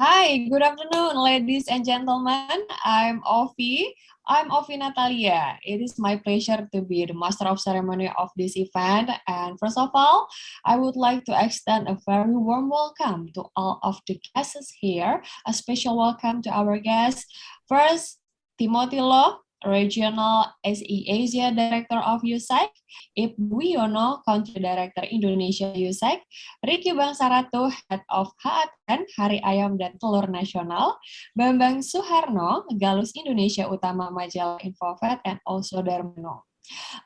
Hi, good afternoon, ladies and gentlemen. I'm Ovi Natalia. It is my pleasure to be the master of ceremony of this event. And first of all, I would like to extend a very warm welcome to all of the guests here. A special welcome to our guests. First, Timothy Loh, Regional SE Asia Director of USSEC, Ibu Yono, Country Director Indonesia USSEC, Ricky Bangsaratu, Head of HATN, Hari Ayam dan Telur Nasional, Bambang Suharno, Galus Indonesia Utama Majalah Infovat, and also Darmino.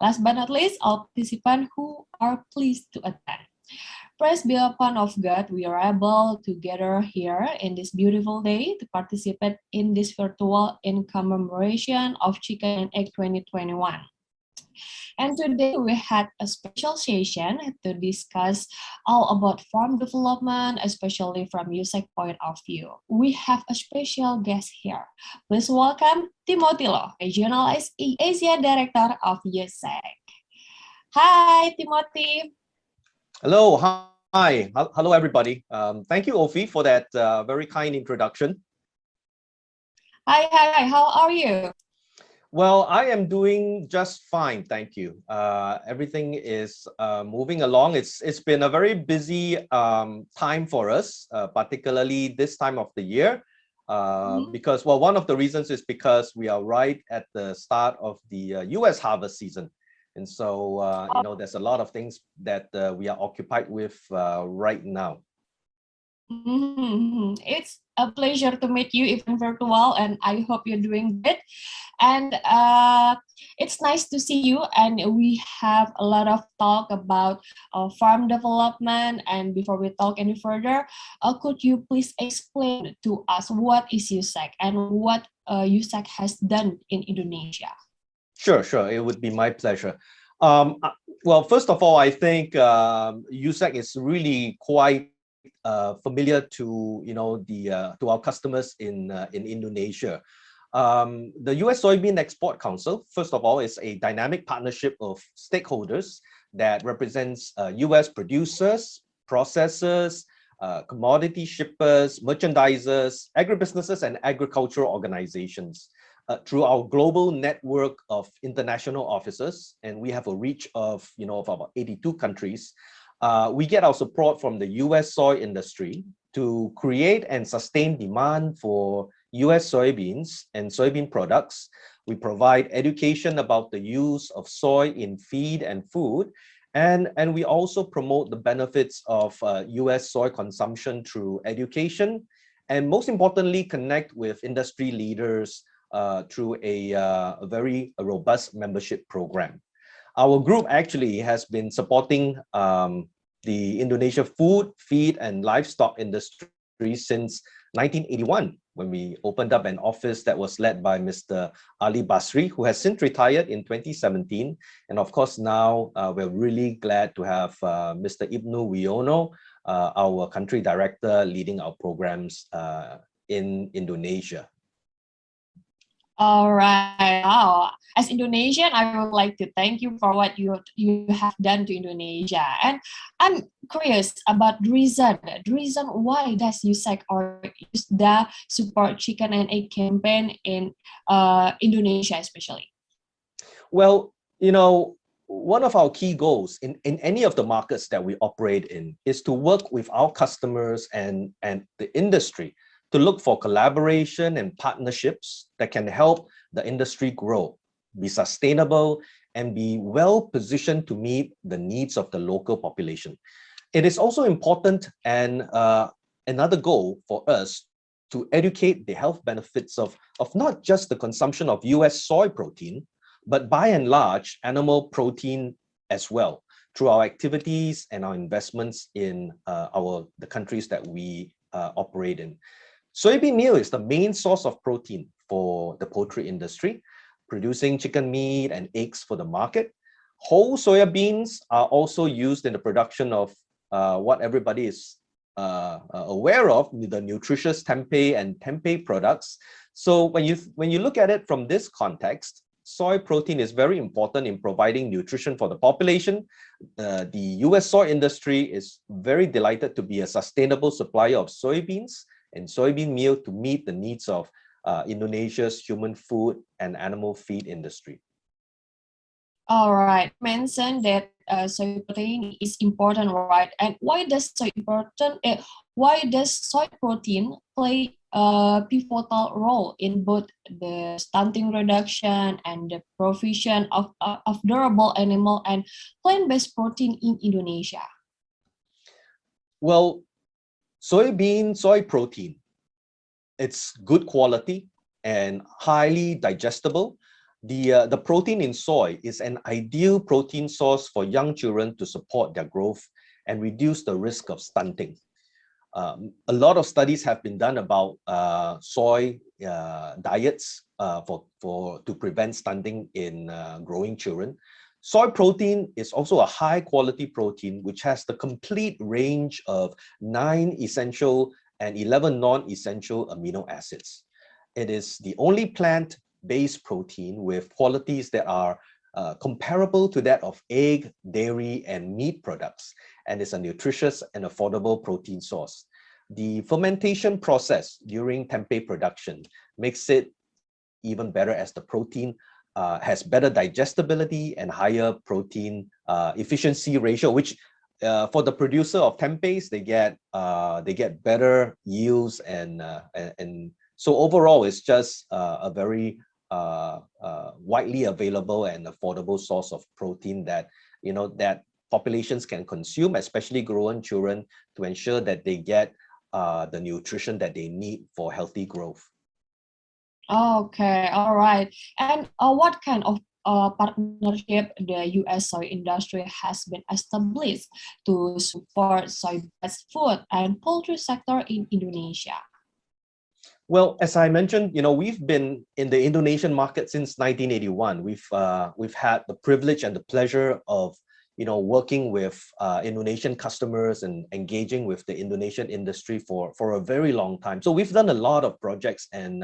Last but not least, all participants who are pleased to attend. Praise be upon of God, we are able to gather here in this beautiful day to participate in this virtual in commemoration of Chicken and Egg 2021. And today we had a special session to discuss all about farm development, especially from USSEC point of view. We have a special guest here. Please welcome Timothy Loh, Regional Asia Director of USSEC. Hi, Timothy. Hello, hi, hello everybody. Thank you, Ofi, for that very kind introduction. Hi, how are you? Well, I am doing just fine, thank you. Everything is moving along. It's been a very busy time for us, particularly this time of the year, because, well, one of the reasons is because we are right at the start of the US harvest season. And so, there's a lot of things that we are occupied with right now. It's a pleasure to meet you, even virtual, and I hope you're doing good. And it's nice to see you. And we have a lot of talk about farm development. And before we talk any further, could you please explain to us what is USSEC and what USSEC has done in Indonesia? Sure. It would be my pleasure. Well, first of all, I think USSEC is really quite familiar to to our customers in Indonesia. The U.S. Soybean Export Council, first of all, is a dynamic partnership of stakeholders that represents U.S. producers, processors, commodity shippers, merchandisers, agribusinesses, and agricultural organizations. Through our global network of international offices, and we have a reach of about 82 countries, we get our support from the US soy industry to create and sustain demand for US soybeans and soybean products. We provide education about the use of soy in feed and food, and we also promote the benefits of US soy consumption through education, and most importantly, connect with industry leaders through a very robust membership program. Our group actually has been supporting the Indonesia food, feed, and livestock industry since 1981, when we opened up an office that was led by Mr. Ali Basri, who has since retired in 2017. And of course, now we're really glad to have Mr. Ibnu Wiono, our country director, leading our programs in Indonesia. All right. Wow. As Indonesian, I would like to thank you for what you have done to Indonesia. And I'm curious about the reason why does USSEC or USDA support chicken and egg campaign in Indonesia especially? Well, one of our key goals in any of the markets that we operate in is to work with our customers and the industry to look for collaboration and partnerships that can help the industry grow, be sustainable, and be well positioned to meet the needs of the local population. It is also important and another goal for us to educate the health benefits of not just the consumption of US soy protein, but by and large, animal protein as well, through our activities and our investments in the countries that we operate in. Soybean meal is the main source of protein for the poultry industry, producing chicken meat and eggs for the market. Whole soya beans are also used in the production of what everybody is aware of, the nutritious tempeh and tempeh products. So when you look at it from this context, soy protein is very important in providing nutrition for the population. The US soy industry is very delighted to be a sustainable supplier of soybeans in soybean meal to meet the needs of Indonesia's human food and animal feed industry. All right, mentioned that soy protein is important, right? And why does soy protein play a pivotal role in both the stunting reduction and the provision of durable animal and plant-based protein in Indonesia? Well, soy protein, it's good quality and highly digestible. The protein in soy is an ideal protein source for young children to support their growth and reduce the risk of stunting. A lot of studies have been done about soy diets to prevent stunting in growing children. Soy protein is also a high quality protein which has the complete range of 9 essential and 11 non-essential amino acids. It is the only plant-based protein with qualities that are comparable to that of egg, dairy, and meat products, and is a nutritious and affordable protein source. The fermentation process during tempeh production makes it even better, as the protein has better digestibility and higher protein efficiency ratio, which for the producer of tempehs, they get better yields, and so overall it's just a very widely available and affordable source of protein that that populations can consume, especially growing children, to ensure that they get the nutrition that they need for healthy growth. Okay, all right. And what kind of partnership the U.S. soy industry has been established to support soy-based food and poultry sector in Indonesia? Well, as I mentioned, we've been in the Indonesian market since 1981. We've had the privilege and the pleasure of working with Indonesian customers and engaging with the Indonesian industry for a very long time. So we've done a lot of projects and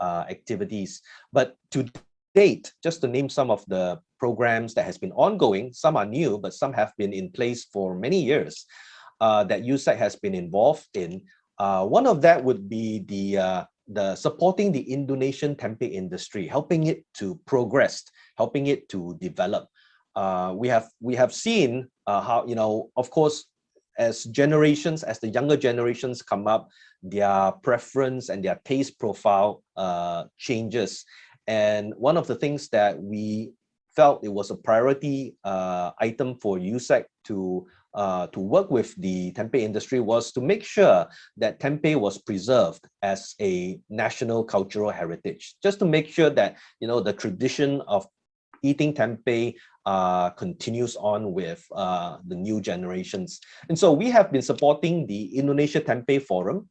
activities, but to date, just to name some of the programs that has been ongoing, some are new, but some have been in place for many years, that USSEC has been involved in. One of that would be the supporting the Indonesian tempeh industry, helping it to progress, helping it to develop. We have seen how, of course, as the younger generations come up, their preference and their taste profile changes. And one of the things that we felt it was a priority item for USSEC to work with the tempeh industry was to make sure that tempeh was preserved as a national cultural heritage, just to make sure that the tradition of eating tempeh continues on with the new generations. And so we have been supporting the Indonesia Tempeh Forum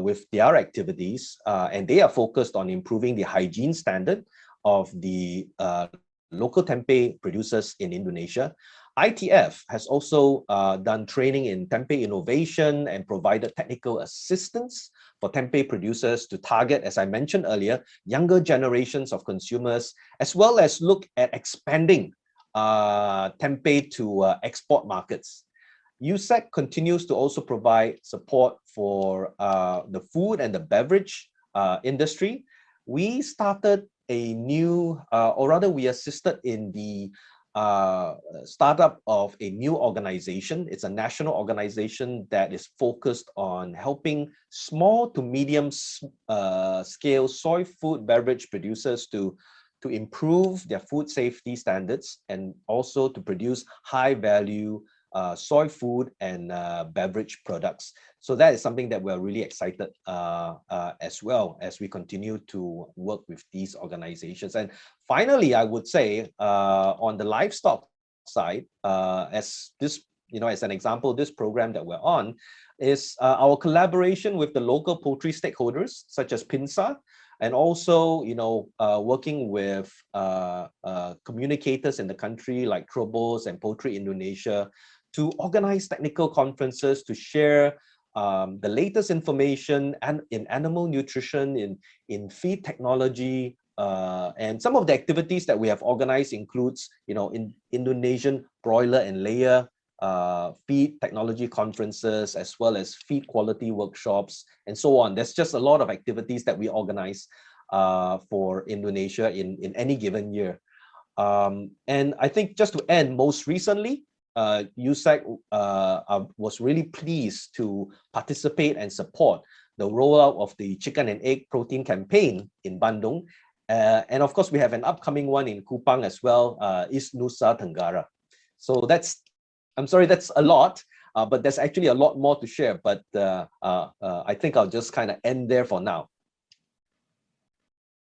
with their activities, and they are focused on improving the hygiene standard of the local tempeh producers in Indonesia. ITF has also done training in tempeh innovation and provided technical assistance for tempeh producers to target, as I mentioned earlier, younger generations of consumers, as well as look at expanding tempeh to export markets. USSEC continues to also provide support for the food and the beverage industry. We started a new, or rather we assisted in the startup of a new organization. It's a national organization that is focused on helping small to medium scale soy food beverage producers to improve their food safety standards and also to produce high value soy food and beverage products. So that is something that we're really excited as well as we continue to work with these organizations. And finally, I would say on the livestock side, as this, as an example, this program that we're on is our collaboration with the local poultry stakeholders such as PINSA, and also, working with communicators in the country like Trobos and Poultry Indonesia to organize technical conferences to share the latest information and in animal nutrition, in feed technology, and some of the activities that we have organized includes, in Indonesian broiler and layer feed technology conferences, as well as feed quality workshops, and so on. There's just a lot of activities that we organize for Indonesia in any given year. And I think just to end, most recently, USSEC was really pleased to participate and support the rollout of the chicken and egg protein campaign in Bandung. And of course, we have an upcoming one in Kupang as well, East Nusa Tenggara. So I'm sorry, that's a lot, but there's actually a lot more to share. But I think I'll just kind of end there for now.